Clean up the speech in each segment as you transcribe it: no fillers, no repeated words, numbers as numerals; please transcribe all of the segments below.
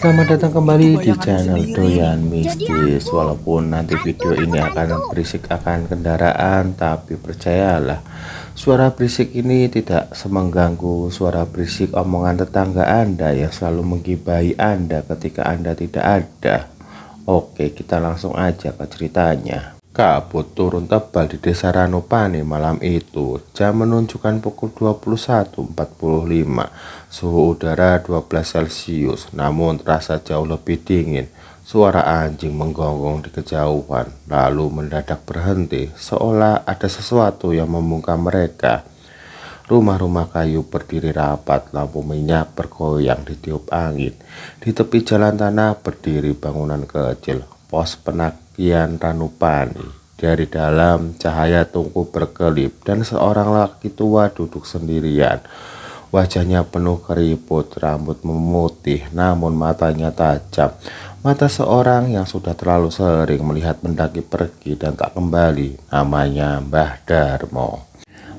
Selamat datang kembali di channel Doyan Mistis. Walaupun nanti video ini akan berisik akan kendaraan, tapi percayalah, suara berisik ini tidak semengganggu suara berisik omongan tetangga Anda yang selalu menggibahi Anda ketika Anda tidak ada. Oke, kita langsung aja ke ceritanya. Kabut turun tebal di desa Ranupane malam itu. Jam menunjukkan pukul 21.45. Suhu udara 12 Celcius, namun terasa jauh lebih dingin. Suara anjing menggonggong di kejauhan, lalu mendadak berhenti, seolah ada sesuatu yang membungkam mereka. Rumah-rumah kayu berdiri rapat, lampu minyak bergoyang ditiup angin. Di tepi jalan tanah berdiri bangunan kecil, pos penagihan Ranupane. Dari dalam cahaya tungku berkelip dan seorang laki tua duduk sendirian. Wajahnya penuh keriput, rambut memutih, namun matanya tajam. Mata seorang yang sudah terlalu sering melihat pendaki pergi dan tak kembali. Namanya Mbah Darmo.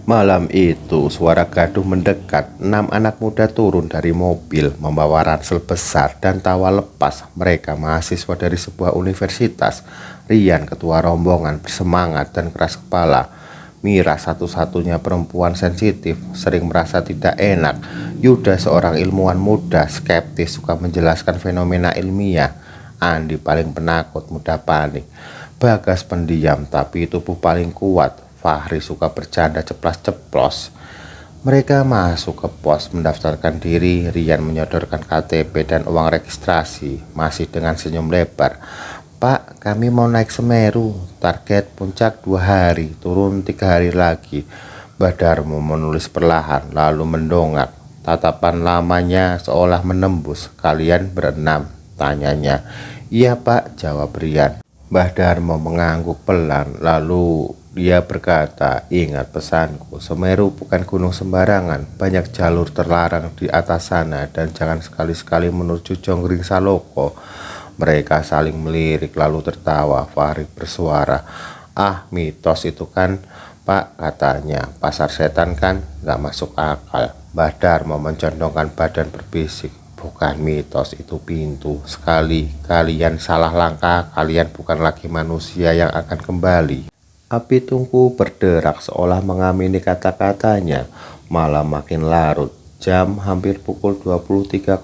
Malam itu suara gaduh mendekat. 6 anak muda turun dari mobil membawa ransel besar dan tawa lepas. Mereka mahasiswa dari sebuah universitas. Rian ketua rombongan bersemangat dan keras kepala. Mira satu-satunya perempuan sensitif, sering merasa tidak enak. Yuda seorang ilmuwan muda, skeptis, suka menjelaskan fenomena ilmiah. Andi paling penakut, mudah panik. Bagas pendiam tapi tubuh paling kuat. Fahri suka bercanda ceplas-ceplos. Mereka masuk ke pos mendaftarkan diri. Rian menyodorkan KTP dan uang registrasi, masih dengan senyum lebar. Pak, kami mau naik Semeru. Target puncak 2 hari, turun 3 hari lagi. Mbah Darmo menulis perlahan, lalu mendongak. Tatapan lamanya seolah menembus. Kalian berenam? Tanyanya. Iya Pak, jawab Rian. Mbah Darmo mengangguk pelan, lalu dia berkata, ingat pesanku, Semeru bukan gunung sembarangan, banyak jalur terlarang di atas sana dan jangan sekali-sekali menuju Jonggring Saloko. Mereka saling melirik lalu tertawa. Fahri bersuara, ah mitos itu kan Pak, katanya, pasar setan kan, gak masuk akal. Mbah Darmo mencondongkan badan berbisik, bukan mitos, itu pintu. Sekali kalian salah langkah, kalian bukan lagi manusia yang akan kembali. Api tungku berderak seolah mengamini kata-katanya. Malam makin larut. Jam hampir pukul 23.00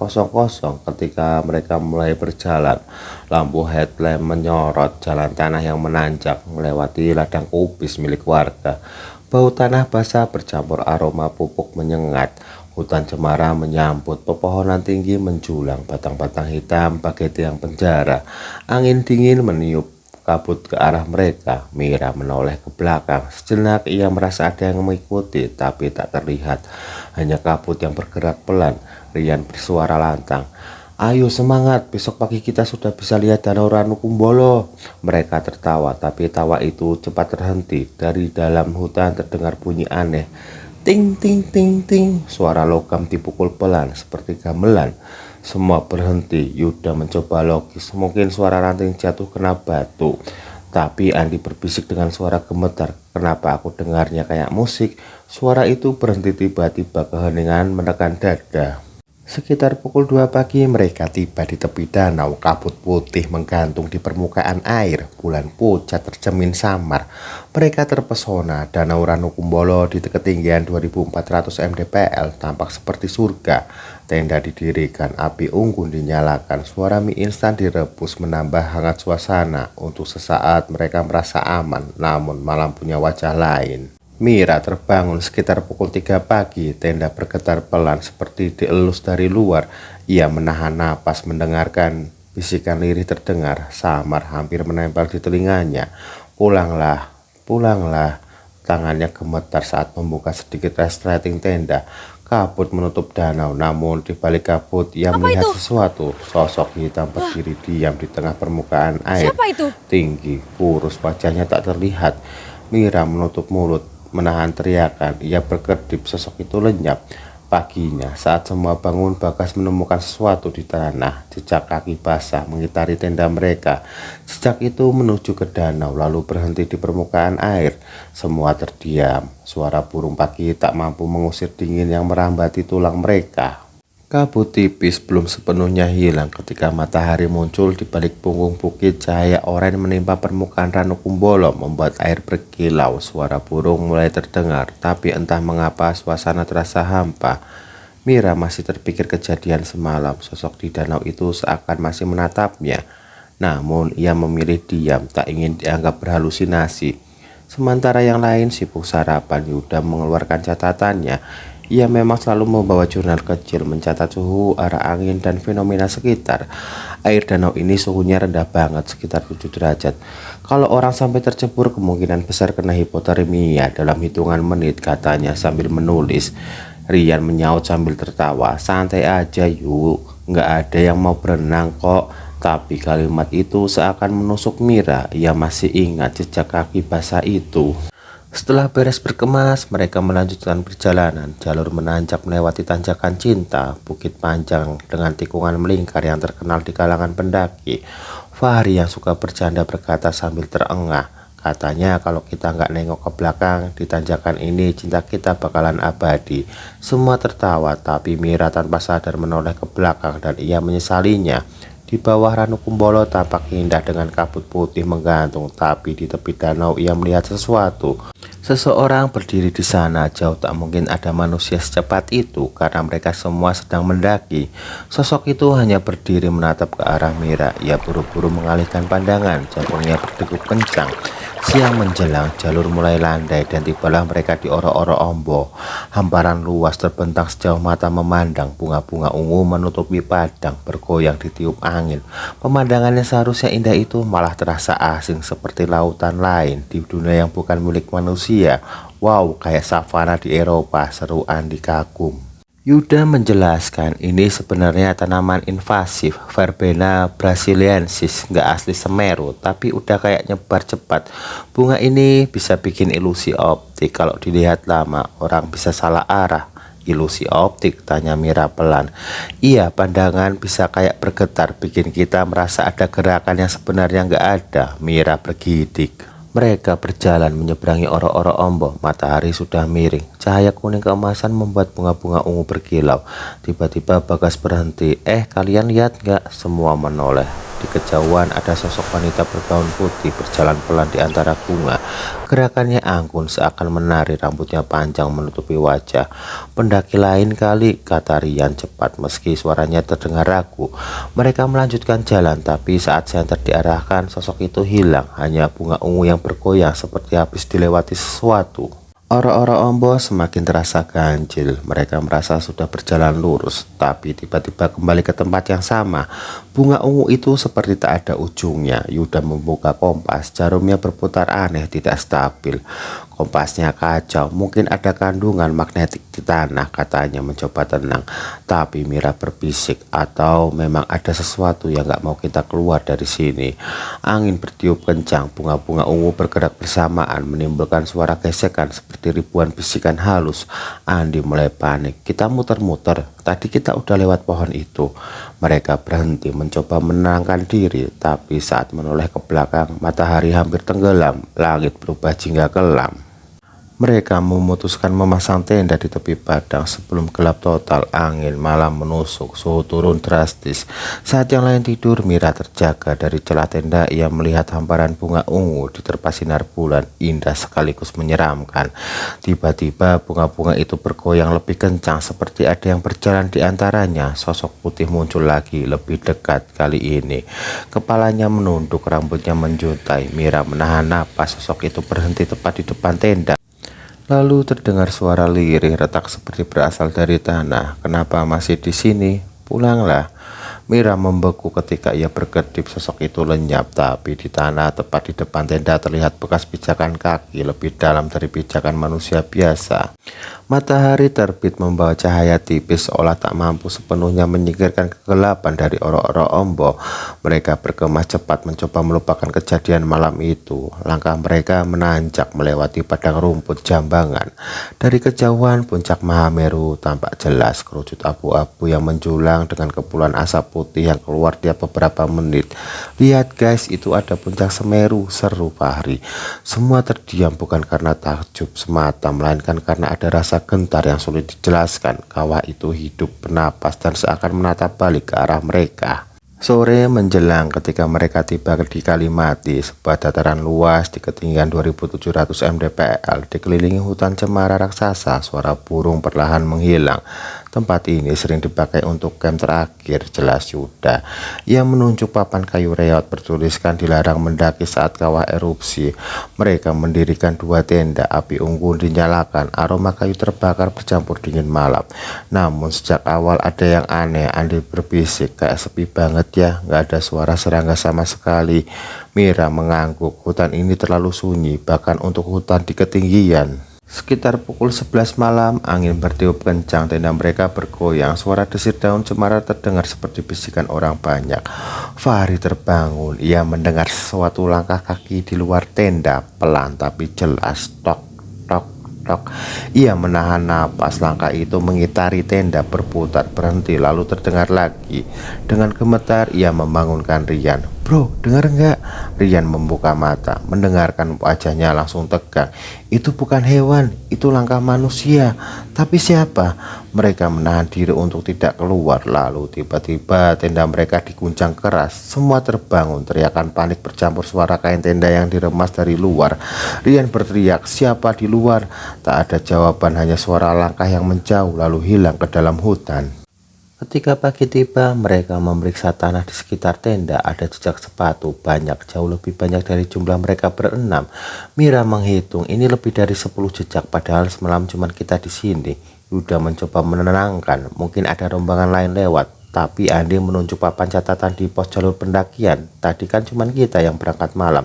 ketika mereka mulai berjalan. Lampu headlamp menyorot jalan tanah yang menanjak melewati ladang kubis milik warga. Bau tanah basah bercampur aroma pupuk menyengat. Hutan cemara menyambut, pepohonan tinggi menjulang, batang-batang hitam bagai tiang penjara. Angin dingin meniup kabut ke arah mereka. Mira menoleh ke belakang. Sejenak ia merasa ada yang mengikuti, tapi tak terlihat. Hanya kabut yang bergerak pelan. Rian bersuara lantang. Ayo semangat, besok pagi kita sudah bisa lihat Danau Ranukumbolo. Mereka tertawa, tapi tawa itu cepat terhenti. Dari dalam hutan terdengar bunyi aneh. Ting ting ting ting. Suara logam dipukul pelan seperti gamelan. Semua berhenti. Yuda mencoba logis, mungkin suara ranting jatuh kena batu. Tapi Andi berbisik dengan suara gemetar. Kenapa aku dengarnya kayak musik? Suara itu berhenti tiba-tiba, keheningan menekan dada. Sekitar pukul 2 pagi mereka tiba di tepi danau. Kabut putih menggantung di permukaan air. Bulan pucat tercemin samar. Mereka terpesona. Danau Ranukumbolo di ketinggian 2400 mdpl tampak seperti surga. Tenda didirikan, api unggun dinyalakan, suara mie instan direbus menambah hangat suasana. Untuk sesaat mereka merasa aman, namun malam punya wajah lain. Mira terbangun sekitar pukul 3 pagi. Tenda bergetar pelan seperti dielus dari luar. Ia menahan napas mendengarkan bisikan lirih terdengar samar hampir menempel di telinganya. Pulanglah, pulanglah. Tangannya gemetar saat membuka sedikit resleting tenda. Kabut menutup danau, namun di balik kabut ia melihat sesuatu. Sosok hitam berdiri diam di tengah permukaan air. Siapa itu? Tinggi, kurus, wajahnya tak terlihat. Mira menutup mulut, menahan teriakan. Ia berkedip, sosok itu lenyap. Paginya, saat semua bangun, Bagas menemukan sesuatu di tanah. Jejak kaki basah mengitari tenda mereka. Jejak itu menuju ke danau, lalu berhenti di permukaan air. Semua terdiam. Suara burung pagi tak mampu mengusir dingin yang merambati tulang mereka. Kabut tipis belum sepenuhnya hilang ketika matahari muncul di balik punggung bukit. Cahaya oranye menimpa permukaan Ranukumbolo membuat air berkilau. Suara burung mulai terdengar, tapi entah mengapa suasana terasa hampa. Mira masih terpikir kejadian semalam. Sosok di danau itu seakan masih menatapnya. Namun ia memilih diam, tak ingin dianggap berhalusinasi. Sementara yang lain sibuk sarapan, Yuda mengeluarkan catatannya. Ia memang selalu membawa jurnal kecil mencatat suhu, arah angin, dan fenomena sekitar. Air danau ini suhunya rendah banget, sekitar 7 derajat. Kalau orang sampai tercebur, kemungkinan besar kena hipotermia dalam hitungan menit, katanya sambil menulis. Rian menyaut sambil tertawa. Santai aja yuk, nggak ada yang mau berenang kok. Tapi kalimat itu seakan menusuk Mira. Ia masih ingat jejak kaki basah itu. Setelah beres berkemas, mereka melanjutkan perjalanan. Jalur menanjak melewati tanjakan cinta, bukit panjang dengan tikungan melingkar yang terkenal di kalangan pendaki. Fahri yang suka bercanda berkata sambil terengah. Katanya kalau kita nggak nengok ke belakang di tanjakan ini, cinta kita bakalan abadi. Semua tertawa, tapi Mira tanpa sadar menoleh ke belakang dan ia menyesalinya. Di bawah Ranukumbolo tampak indah dengan kabut putih menggantung, tapi di tepi danau ia melihat sesuatu. Seseorang berdiri di sana, jauh tak mungkin ada manusia secepat itu karena mereka semua sedang mendaki. Sosok itu hanya berdiri menatap ke arah Mira. Ia buru-buru mengalihkan pandangan, jantungnya berdegup kencang. Siang menjelang, jalur mulai landai dan tibalah mereka di Oro-Oro Ombo. Hamparan luas terbentang sejauh mata memandang, bunga-bunga ungu menutupi padang, bergoyang ditiup angin. Pemandangan yang seharusnya indah itu malah terasa asing seperti lautan lain di dunia yang bukan milik manusia. Wow, kayak savana di Eropa, seru Andi kagum. Yuda menjelaskan ini sebenarnya tanaman invasif Verbena brasiliensis, nggak asli Semeru, tapi udah kayak nyebar cepat. Bunga ini bisa bikin ilusi optik, kalau dilihat lama orang bisa salah arah. Ilusi optik, tanya Mira pelan. Iya, pandangan bisa kayak bergetar, bikin kita merasa ada gerakan yang sebenarnya nggak ada, Mira bergidik. Mereka berjalan menyeberangi Oro-Oro Ombo. Matahari sudah miring. Cahaya kuning keemasan membuat bunga-bunga ungu berkilau. Tiba-tiba Bagas berhenti. Kalian lihat nggak? Semua menoleh. Di kejauhan ada sosok wanita bergaun putih berjalan pelan di antara bunga. Gerakannya anggun seakan menari, rambutnya panjang menutupi wajah. Pendaki lain kali, kata Rian cepat meski suaranya terdengar ragu. Mereka melanjutkan jalan, tapi saat senter diarahkan, sosok itu hilang. Hanya bunga ungu yang bergoyang seperti habis dilewati sesuatu. Oro-Oro Ombo semakin terasa ganjil. Mereka merasa sudah berjalan lurus, tapi tiba-tiba kembali ke tempat yang sama. Bunga ungu itu seperti tak ada ujungnya. Yuda membuka kompas, jarumnya berputar aneh, tidak stabil. Kompasnya kacau, mungkin ada kandungan magnetik di tanah, katanya mencoba tenang. Tapi Mira berbisik, atau memang ada sesuatu yang gak mau kita keluar dari sini. Angin bertiup kencang, bunga-bunga ungu bergerak bersamaan, menimbulkan suara gesekan seperti ribuan bisikan halus. Andi mulai panik. Kita muter-muter, tadi kita udah lewat pohon itu. Mereka berhenti mencoba menenangkan diri, tapi saat menoleh ke belakang, matahari hampir tenggelam, langit berubah jingga kelam. Mereka memutuskan memasang tenda di tepi padang sebelum gelap total. Angin malam menusuk, suhu turun drastis. Saat yang lain tidur, Mira terjaga. Dari celah tenda ia melihat hamparan bunga ungu diterpa sinar bulan, indah sekaligus menyeramkan. Tiba-tiba bunga-bunga itu bergoyang lebih kencang, seperti ada yang berjalan di antaranya. Sosok putih muncul lagi, lebih dekat kali ini. Kepalanya menunduk, rambutnya menjuntai. Mira menahan napas. Sosok itu berhenti tepat di depan tenda. Lalu terdengar suara lirih retak seperti berasal dari tanah. Kenapa masih di sini? Pulanglah. Mira membeku ketika ia berkedip. Sosok itu lenyap, tapi di tanah tepat di depan tenda terlihat bekas pijakan kaki lebih dalam dari pijakan manusia biasa. Matahari terbit membawa cahaya tipis seolah tak mampu sepenuhnya menyingkirkan kegelapan dari Oro-Oro Ombo. Mereka berkemas cepat mencoba melupakan kejadian malam itu. Langkah mereka menanjak melewati padang rumput jambangan. Dari kejauhan puncak Mahameru tampak jelas, kerucut abu-abu yang menjulang dengan kepulan asap putih yang keluar tiap beberapa menit. Lihat guys, itu ada puncak Semeru, seru Fahri. Semua terdiam bukan karena takjub semata, melainkan karena ada rasa gentar yang sulit dijelaskan. Kawah itu hidup, bernapas, dan seakan menatap balik ke arah mereka. Sore menjelang ketika mereka tiba di Kalimati, sebuah dataran luas di ketinggian 2700 mdpl, dikelilingi hutan cemara raksasa. Suara burung perlahan menghilang. Tempat ini sering dipakai untuk camp terakhir, jelas Yuda. Ia menunjuk papan kayu reot bertuliskan dilarang mendaki saat kawah erupsi. Mereka mendirikan 2 tenda, api unggun dinyalakan, aroma kayu terbakar bercampur dingin malam. Namun sejak awal ada yang aneh. Andi berbisik, kayak sepi banget ya, nggak ada suara serangga sama sekali. Mira mengangguk, hutan ini terlalu sunyi, bahkan untuk hutan di ketinggian. Sekitar pukul 11 malam, angin bertiup kencang, tenda mereka bergoyang, suara desir daun cemara terdengar seperti bisikan orang banyak. Fahri terbangun, ia mendengar sesuatu langkah kaki di luar tenda, pelan tapi jelas, tok, tok, tok. Ia menahan napas, langkah itu mengitari tenda, berputar, berhenti, lalu terdengar lagi. Dengan gemetar, ia membangunkan Rian. Bro, dengar enggak? Rian membuka mata, mendengarkan, wajahnya langsung tegang. Itu bukan hewan, itu langkah manusia. Tapi siapa? Mereka menahan diri untuk tidak keluar. Lalu tiba-tiba tenda mereka diguncang keras. Semua terbangun, teriakan panik bercampur suara kain tenda yang diremas dari luar. Rian berteriak, siapa di luar? Tak ada jawaban, hanya suara langkah yang menjauh lalu hilang ke dalam hutan. Ketika pagi tiba, mereka memeriksa tanah di sekitar tenda. Ada jejak sepatu, banyak, jauh lebih banyak dari jumlah mereka berenam. Mira menghitung, ini lebih dari 10 jejak, padahal semalam cuma kita di sini. Yuda mencoba menenangkan, mungkin ada rombongan lain lewat. Tapi Andi menunjuk papan catatan di pos jalur pendakian. Tadi kan cuma kita yang berangkat malam.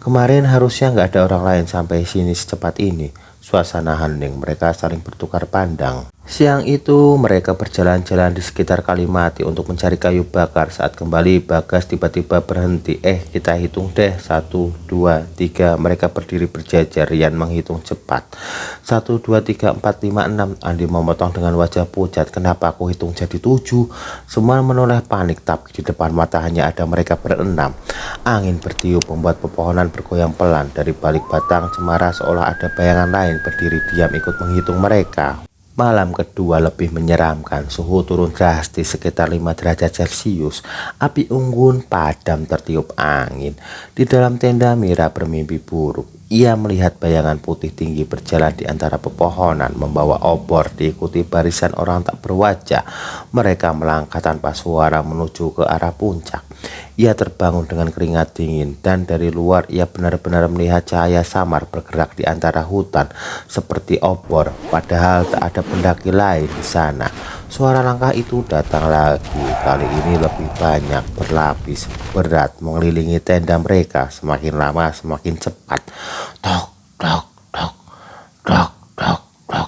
Kemarin harusnya nggak ada orang lain sampai sini secepat ini. Suasana hening, mereka saling bertukar pandang. Siang itu mereka berjalan-jalan di sekitar Kalimati untuk mencari kayu bakar. Saat kembali, Bagas tiba-tiba berhenti. Kita hitung deh, 1, 2, 3. Mereka berdiri berjajar. Rian menghitung cepat. 1, 2, 3, 4, 5, 6. Andi memotong dengan wajah pucat. Kenapa aku hitung jadi 7? Semua menoleh panik, tapi di depan mata hanya ada mereka berenam. Angin bertiup membuat pepohonan bergoyang pelan. Dari balik batang cemara seolah ada bayangan lain berdiri diam ikut menghitung mereka. Malam kedua lebih menyeramkan, suhu turun drastis sekitar 5 derajat Celcius. Api unggun padam tertiup angin. Di dalam tenda Mira bermimpi buruk. Ia melihat bayangan putih tinggi berjalan di antara pepohonan membawa obor diikuti barisan orang tak berwajah. Mereka melangkah tanpa suara menuju ke arah puncak. Ia terbangun dengan keringat dingin dan dari luar ia benar-benar melihat cahaya samar bergerak di antara hutan seperti obor, padahal tak ada pendaki lain di sana. Suara langkah itu datang lagi, kali ini lebih banyak, berlapis, berat, mengelilingi tenda mereka. Semakin lama semakin cepat. Tok, tok, tok, tok, tok, tok.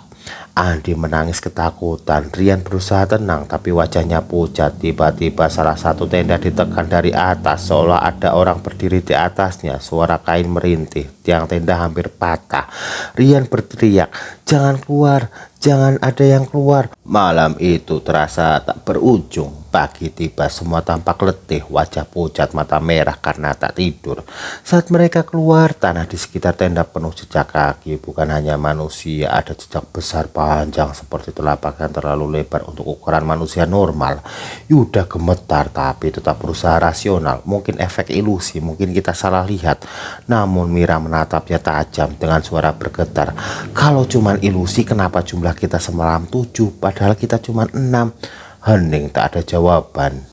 Andi menangis ketakutan. Rian berusaha tenang tapi wajahnya pucat. Tiba-tiba salah satu tenda ditekan dari atas, seolah ada orang berdiri di atasnya. Suara kain merintih, tiang tenda hampir patah. Rian berteriak, jangan keluar, jangan ada yang keluar. Malam itu terasa tak berujung. Pagi tiba, semua tampak letih, wajah pucat, mata merah karena tak tidur. Saat mereka keluar, tanah di sekitar tenda penuh jejak kaki. Bukan hanya manusia, ada jejak besar panjang seperti telapak yang terlalu lebar untuk ukuran manusia normal. Yuda gemetar tapi tetap berusaha rasional. Mungkin efek ilusi, mungkin kita salah lihat. Namun Mira menatapnya tajam dengan suara bergetar. Kalau cuman ilusi, kenapa jumlah kita semalam 7 padahal kita cuma 6? Hening, tak ada jawaban.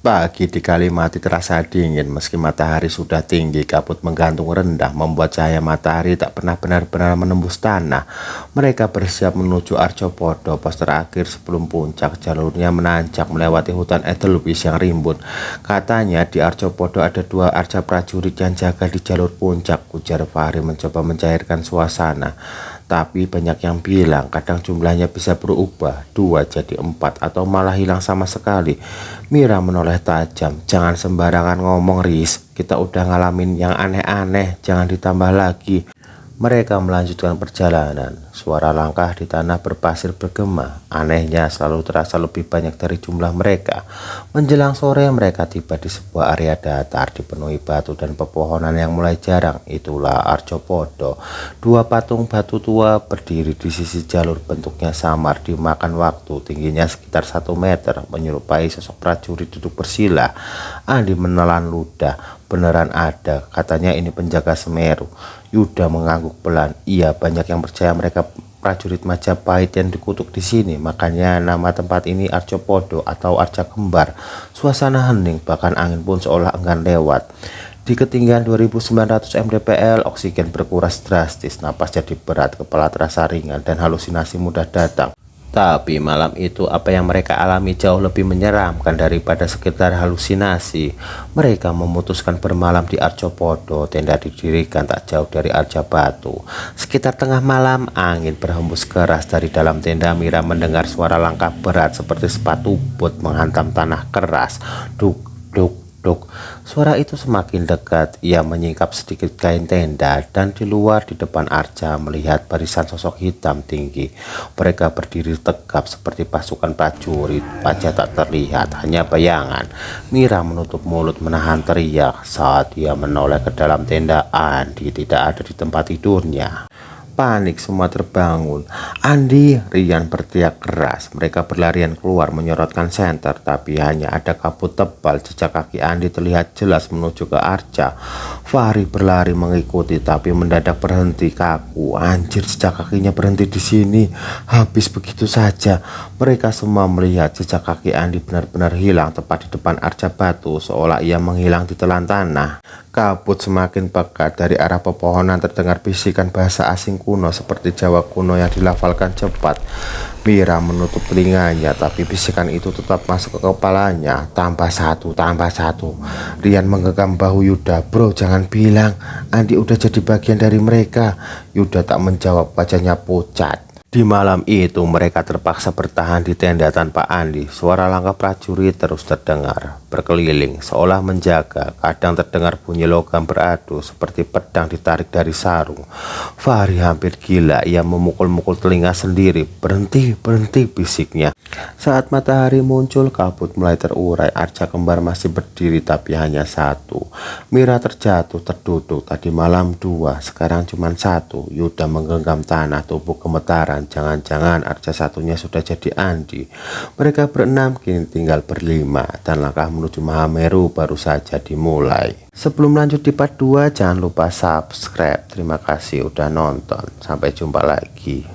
Pagi di Kalimati terasa dingin meski matahari sudah tinggi. Kabut menggantung rendah membuat cahaya matahari tak pernah benar-benar menembus tanah. Mereka bersiap menuju Arcopodo, pos terakhir sebelum puncak. Jalurnya menanjak melewati hutan Edelweiss yang rimbun. Katanya di Arcopodo ada 2 arca prajurit yang jaga di jalur puncak, ujar Fahri mencoba mencairkan suasana. Tapi banyak yang bilang kadang jumlahnya bisa berubah, 2 jadi 4 atau malah hilang sama sekali. Mira menoleh tajam, jangan sembarangan ngomong Riz, kita udah ngalamin yang aneh-aneh, jangan ditambah lagi. Mereka melanjutkan perjalanan. Suara langkah di tanah berpasir bergema. Anehnya selalu terasa lebih banyak dari jumlah mereka. Menjelang sore mereka tiba di sebuah area datar dipenuhi batu dan pepohonan yang mulai jarang. Itulah Arjopodo. Dua patung batu tua berdiri di sisi jalur, bentuknya samar dimakan waktu. Tingginya sekitar 1 meter, menyerupai sosok prajurit duduk bersila. Andi menelan ludah. Beneran ada, katanya ini penjaga Semeru. Yuda mengangguk pelan. Iya, banyak yang percaya mereka prajurit Majapahit yang dikutuk di sini. Makanya nama tempat ini Arjopodo atau Arca Kembar. Suasana hening, bahkan angin pun seolah enggan lewat. Di ketinggian 2900 mdpl, oksigen berkuras drastis, napas jadi berat, kepala terasa ringan, dan halusinasi mudah datang. Tapi malam itu apa yang mereka alami jauh lebih menyeramkan daripada sekedar halusinasi. Mereka memutuskan bermalam di Arjopodo. Tenda didirikan tak jauh dari Arja Batu. Sekitar tengah malam, angin berhembus keras dari dalam tenda. Mira mendengar suara langkah berat seperti sepatu bot menghantam tanah keras. Duk, duk, duk. Suara itu semakin dekat. Ia menyingkap sedikit kain tenda dan di luar di depan Arca melihat barisan sosok hitam tinggi. Mereka berdiri tegap seperti pasukan prajurit. Wajah tak terlihat, hanya bayangan. Mira menutup mulut menahan teriak saat ia menoleh ke dalam tenda. Andi tidak ada di tempat tidurnya. Panik semua terbangun. Andi, Rian berteriak keras. Mereka berlarian keluar menyorotkan senter, tapi hanya ada kabut tebal. Jejak kaki Andi terlihat jelas menuju ke Arca. Fahri berlari mengikuti, tapi mendadak berhenti kaku. Anjir, jejak kakinya berhenti di sini. Habis begitu saja. Mereka semua melihat jejak kaki Andi benar-benar hilang tepat di depan Arca Batu, seolah ia menghilang di telan tanah. Kabut semakin pekat. Dari arah pepohonan terdengar bisikan bahasa asing kuno seperti Jawa kuno yang dilafalkan cepat. Mira menutup telinganya, tapi bisikan itu tetap masuk ke kepalanya. Tambah satu, tambah satu. Rian menggenggam bahu Yuda. Bro, jangan bilang Andi udah jadi bagian dari mereka. Yuda tak menjawab, wajahnya pucat. Di malam itu mereka terpaksa bertahan di tenda tanpa Andi. Suara langkah prajurit terus terdengar, berkeliling seolah menjaga. Kadang terdengar bunyi logam beradu seperti pedang ditarik dari sarung. Fahri hampir gila, ia memukul-mukul telinga sendiri. Berhenti, berhenti, bisiknya. Saat matahari muncul, kabut mulai terurai. Arca Kembar masih berdiri, tapi hanya satu. Mira terjatuh, terduduk. Tadi malam 2, sekarang cuma 1. Yuda menggenggam tanah, tubuh gemetaran. Jangan-jangan Arca satunya sudah jadi Andi. Mereka berenam, kini tinggal berlima, dan langkah menuju Mahameru baru saja dimulai. Sebelum lanjut di part 2, jangan lupa subscribe. Terima kasih udah nonton. Sampai jumpa lagi.